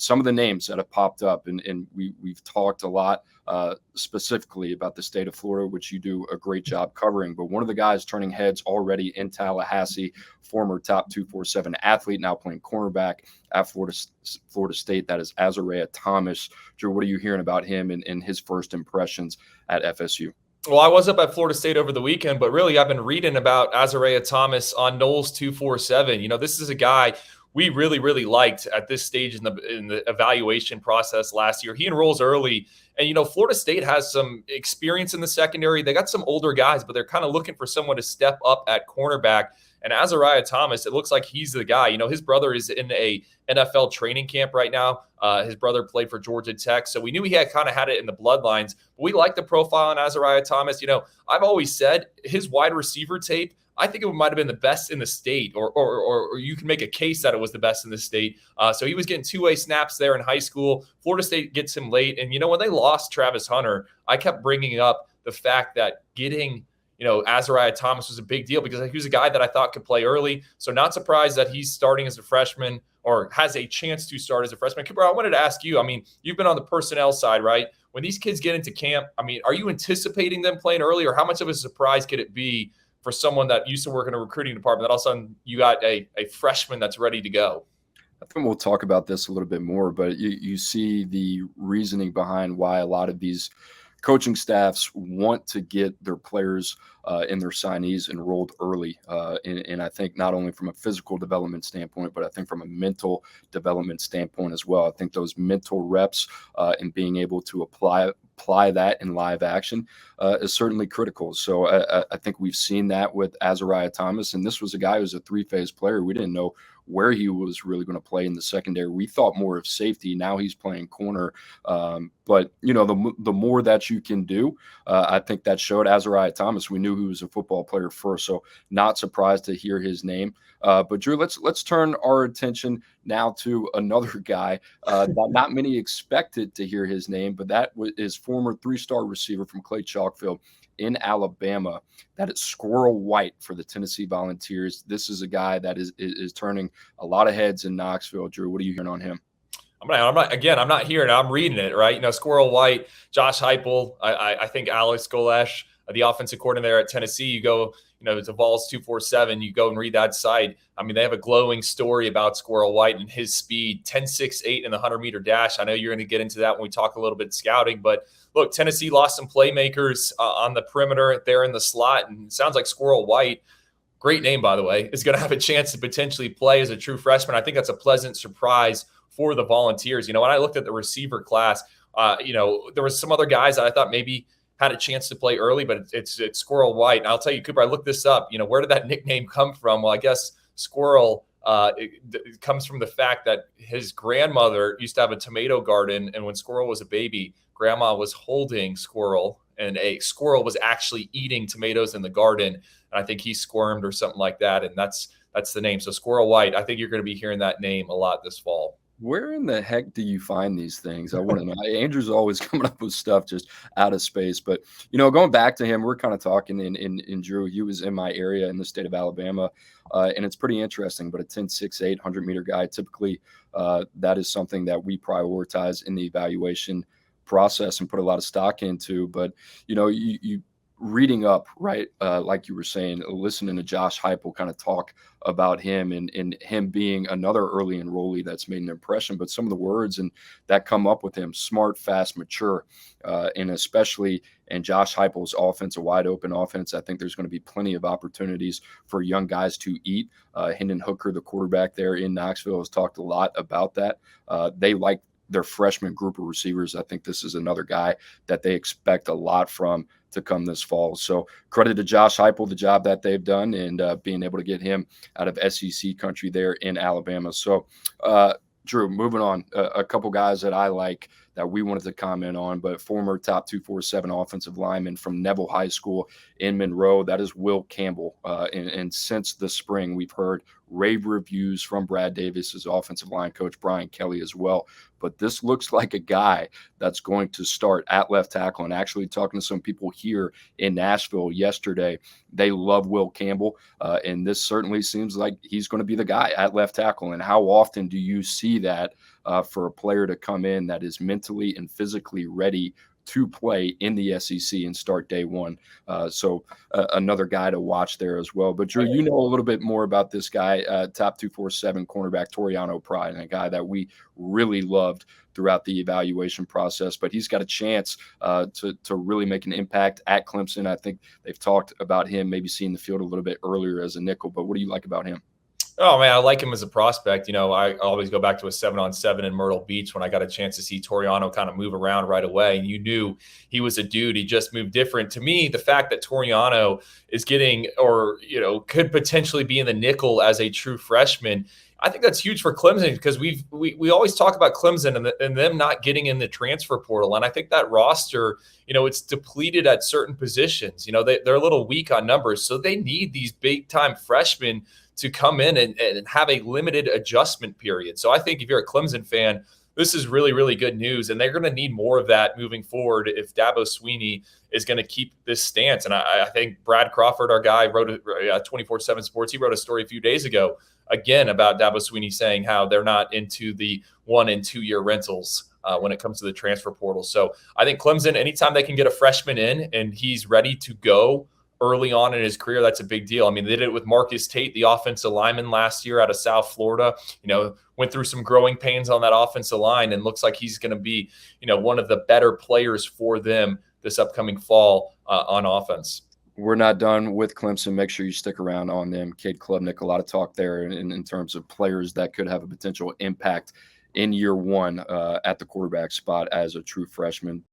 some of the names that have popped up, and we've talked a lot specifically about the state of Florida, which you do a great job covering. But one of the guys turning heads already in Tallahassee, former top 247 athlete, now playing cornerback at Florida State, that is Azariah Thomas. Drew, what are you hearing about him and his first impressions at FSU? Well, I was up at Florida State over the weekend, but really I've been reading about Azariah Thomas on Knowles 247. This is a guy we really, really liked at this stage in the evaluation process last year. He enrolls early, and Florida State has some experience in the secondary. They got some older guys, but they're kind of looking for someone to step up at cornerback. And Azariah Thomas, it looks like he's the guy. His brother is in a NFL training camp right now. His brother played for Georgia Tech, so we knew he had it in the bloodlines. But we like the profile on Azariah Thomas. I've always said his wide receiver tape, I think it might have been the best in the state, or you can make a case that it was the best in the state. So he was getting two-way snaps there in high school. Florida State gets him late. And, when they lost Travis Hunter, I kept bringing up the fact that getting Azariah Thomas was a big deal because he was a guy that I thought could play early. So not surprised that he's starting as a freshman or has a chance to start as a freshman. Cooper, I wanted to ask you, you've been on the personnel side, right? When these kids get into camp, are you anticipating them playing early, or how much of a surprise could it be for someone that used to work in a recruiting department that all of a sudden you got a freshman that's ready to go? I think we'll talk about this a little bit more, but you see the reasoning behind why a lot of these coaching staffs want to get their players and their signees enrolled early. And I think not only from a physical development standpoint, but I think from a mental development standpoint as well. I think those mental reps and being able to apply that in live action is certainly critical. So I think we've seen that with Azariah Thomas. And this was a guy who was a three-phase player. We didn't know where he was really going to play in the secondary. We thought more of safety. Now he's playing corner. But, the more that you can do, I think that showed Azariah Thomas. We knew he was a football player first, so not surprised to hear his name. But, Drew, let's turn our attention now to another guy that not many expected to hear his name, but that is former three-star receiver from Clay Chalkfield in Alabama. That is Squirrel White for the Tennessee Volunteers. This is a guy that is turning a lot of heads in Knoxville. Drew, what are you hearing on him? I'm not hearing it. I'm reading it, right? Squirrel White, Josh Heupel, I think Alex Golesh, the offensive coordinator at Tennessee. You go, it's a Vols 247. You go and read that site. They have a glowing story about Squirrel White and his speed, 10.68 in the 100-meter dash. I know you're going to get into that when we talk a little bit scouting, but look, Tennessee lost some playmakers on the perimeter there in the slot, and it sounds like Squirrel White, great name, by the way, is going to have a chance to potentially play as a true freshman. I think that's a pleasant surprise for the Volunteers. When I looked at the receiver class, there was some other guys that I thought maybe had a chance to play early, but it's Squirrel White. And I'll tell you, Cooper, I looked this up. Where did that nickname come from? Well, I guess Squirrel it comes from the fact that his grandmother used to have a tomato garden, and when Squirrel was a baby, Grandma was holding Squirrel, and a squirrel was actually eating tomatoes in the garden. And I think he squirmed or something like that, and that's the name. So Squirrel White, I think you're going to be hearing that name a lot this fall. Where in the heck do you find these things? I want to know. Andrew's always coming up with stuff just out of space. But, going back to him, we're kind of talking in Drew. He was in my area in the state of Alabama, and it's pretty interesting. But a 10.68, 100-meter guy, typically that is something that we prioritize in the evaluation process and put a lot of stock into. But, you reading up, right, like you were saying, listening to Josh Heupel kind of talk about him and him being another early enrollee that's made an impression, but some of the words and that come up with him: smart, fast, mature, and especially in Josh Heupel's offense, a wide open offense. I think there's going to be plenty of opportunities for young guys to eat. Hendon Hooker, the quarterback there in Knoxville, has talked a lot about that. They like their freshman group of receivers. I think this is another guy that they expect a lot from to come this fall. So credit to Josh Heupel, the job that they've done, and being able to get him out of SEC country there in Alabama. So, Drew, moving on, a couple guys that I like that we wanted to comment on, but former top 247 offensive lineman from Neville High School in Monroe, that is Will Campbell. And since the spring, we've heard rave reviews from Brad Davis, his offensive line coach, Brian Kelly as well. But this looks like a guy that's going to start at left tackle. And actually, talking to some people here in Nashville yesterday, they love Will Campbell. And this certainly seems like he's going to be the guy at left tackle. And how often do you see that for a player to come in that is mentally and physically ready to play in the SEC and start day one? So another guy to watch there as well. But Drew, you know a little bit more about this guy, top 247 cornerback Toriano Pride, and a guy that we really loved throughout the evaluation process. But he's got a chance to really make an impact at Clemson. I think they've talked about him maybe seeing the field a little bit earlier as a nickel. But what do you like about him? Oh, man, I like him as a prospect. You know, I always go back to a 7-on-7 in Myrtle Beach when I got a chance to see Toriano kind of move around right away. And you knew he was a dude. He just moved different. To me, the fact that Toriano is getting, or, you know, could potentially be in the nickel as a true freshman, I think that's huge for Clemson, because we always talk about Clemson and them not getting in the transfer portal. And I think that roster, you know, it's depleted at certain positions. You know, they're a little weak on numbers. So they need these big-time freshmen to come in and have a limited adjustment period. So I think if you're a Clemson fan, this is really, really good news. And they're going to need more of that moving forward if Dabo Swinney is going to keep this stance. And I think Brad Crawford, our guy, wrote a 24/7 Sports. He wrote a story a few days ago, again, about Dabo Swinney saying how they're not into the 1 and 2 year rentals when it comes to the transfer portal. So I think Clemson, anytime they can get a freshman in and he's ready to go early on in his career, that's a big deal. I mean, they did it with Marcus Tate, the offensive lineman last year out of South Florida. You know, went through some growing pains on that offensive line and looks like he's going to be, you know, one of the better players for them this upcoming fall on offense. We're not done with Clemson. Make sure you stick around on them. Cade Klubnik, a lot of talk there in terms of players that could have a potential impact in year one at the quarterback spot as a true freshman.